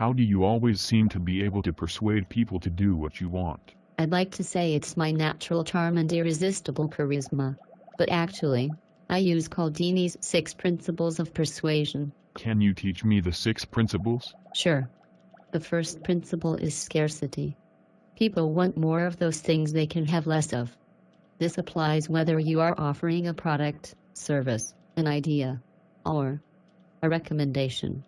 How do you always seem to be able to persuade people to do what you want? I'd like to say it's my natural charm and irresistible charisma. But actually, I use Cialdini's 6 principles of persuasion. Can you teach me the 6 principles? Sure. The first principle is scarcity. People want more of those things they can have less of. This applies whether you are offering a product, service, an idea, or a recommendation.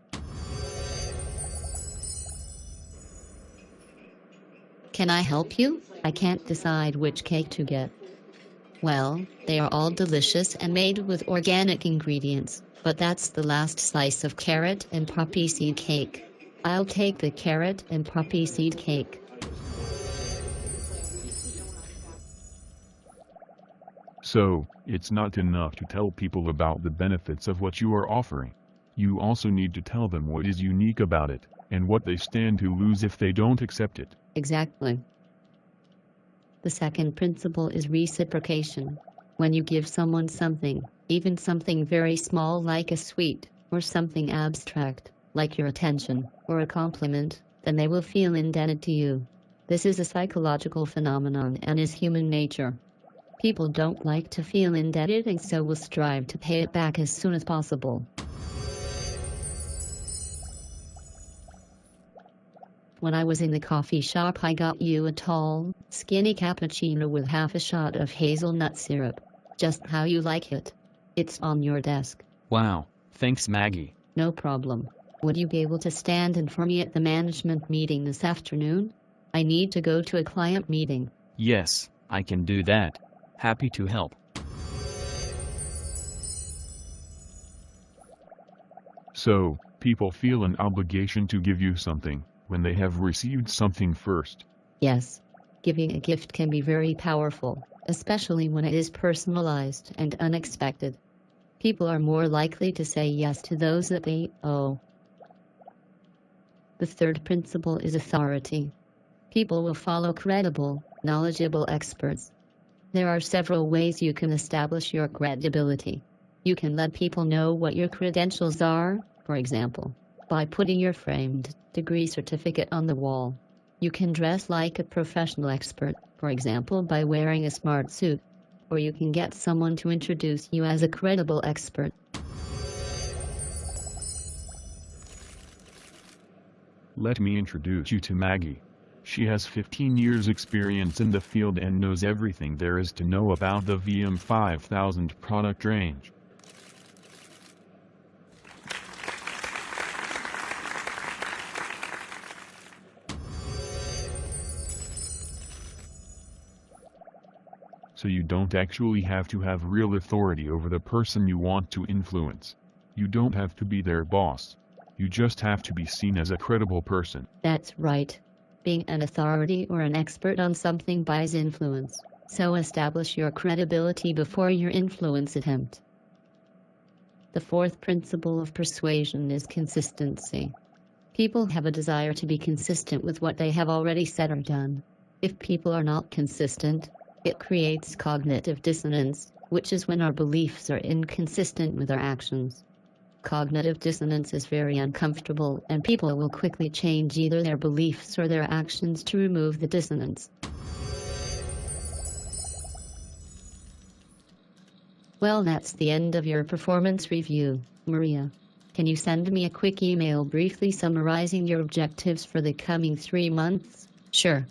Can I help you? I can't decide which cake to get. Well, they are all delicious and made with organic ingredients, but that's the last slice of carrot and poppy seed cake. I'll take the carrot and poppy seed cake. So, it's not enough to tell people about the benefits of what you are offering. You also need to tell them what is unique about it, and what they stand to lose if they don't accept it. Exactly. The second principle is reciprocation. When you give someone something, even something very small like a sweet, or something abstract, like your attention, or a compliment, then they will feel indebted to you. This is a psychological phenomenon and is human nature. People don't like to feel indebted and so will strive to pay it back as soon as possible. When I was in the coffee shop, I got you a tall, skinny cappuccino with half a shot of hazelnut syrup. Just how you like it. It's on your desk. Wow, thanks Maggie. No problem. Would you be able to stand in for me at the management meeting this afternoon? I need to go to a client meeting. Yes, I can do that. Happy to help. So, people feel an obligation to give you something when they have received something first. Yes. Giving a gift can be very powerful, especially when it is personalized and unexpected. People are more likely to say yes to those that they owe. The third principle is authority. People will follow credible, knowledgeable experts. There are several ways you can establish your credibility. You can let people know what your credentials are, for example, by putting your framed degree certificate on the wall. You can dress like a professional expert, for example, by wearing a smart suit. Or you can get someone to introduce you as a credible expert. Let me introduce you to Maggie. She has 15 years experience in the field and knows everything there is to know about the VM5000 product range. So you don't actually have to have real authority over the person you want to influence. You don't have to be their boss. You just have to be seen as a credible person. That's right. Being an authority or an expert on something buys influence. So establish your credibility before your influence attempt. The fourth principle of persuasion is consistency. People have a desire to be consistent with what they have already said or done. If people are not consistent, it creates cognitive dissonance, which is when our beliefs are inconsistent with our actions. Cognitive dissonance is very uncomfortable, and people will quickly change either their beliefs or their actions to remove the dissonance. Well, that's the end of your performance review, Maria. Can you send me a quick email briefly summarizing your objectives for the coming 3 months? Sure.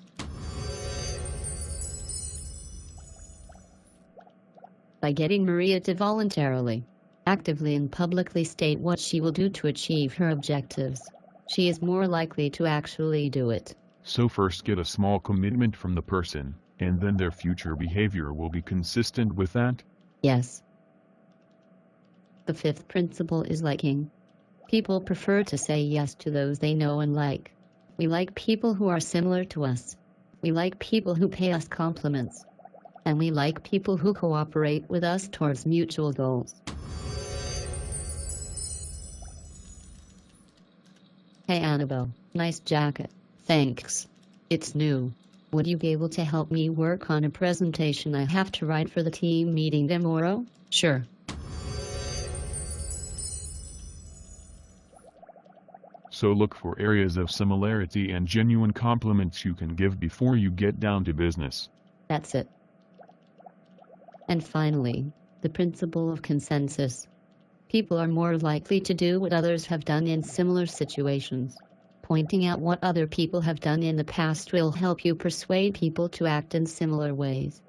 By getting Maria to voluntarily, actively and publicly state what she will do to achieve her objectives, she is more likely to actually do it. So first get a small commitment from the person, and then their future behavior will be consistent with that? Yes. The fifth principle is liking. People prefer to say yes to those they know and like. We like people who are similar to us. We like people who pay us compliments. And we like people who cooperate with us towards mutual goals. Hey Annabelle, nice jacket. Thanks. It's new. Would you be able to help me work on a presentation I have to write for the team meeting tomorrow? Sure. So look for areas of similarity and genuine compliments you can give before you get down to business. That's it. And finally, the principle of consensus. People are more likely to do what others have done in similar situations. Pointing out what other people have done in the past will help you persuade people to act in similar ways.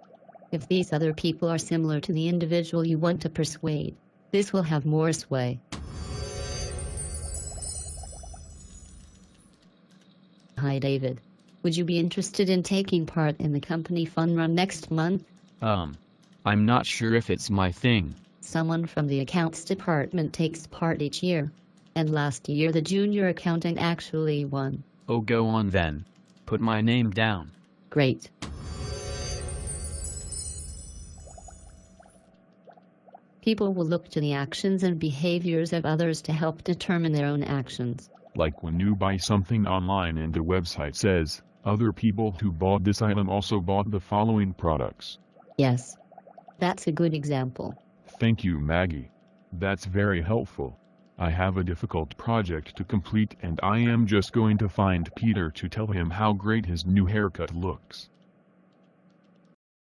If these other people are similar to the individual you want to persuade, this will have more sway. Hi David. Would you be interested in taking part in the company fun run next month? I'm not sure if it's my thing. Someone from the accounts department takes part each year. And last year the junior accountant actually won. Oh, go on then. Put my name down. Great. People will look to the actions and behaviors of others to help determine their own actions. Like when you buy something online and the website says, other people who bought this item also bought the following products. Yes. That's a good example. Thank you, Maggie. That's very helpful. I have a difficult project to complete and I am just going to find Peter to tell him how great his new haircut looks.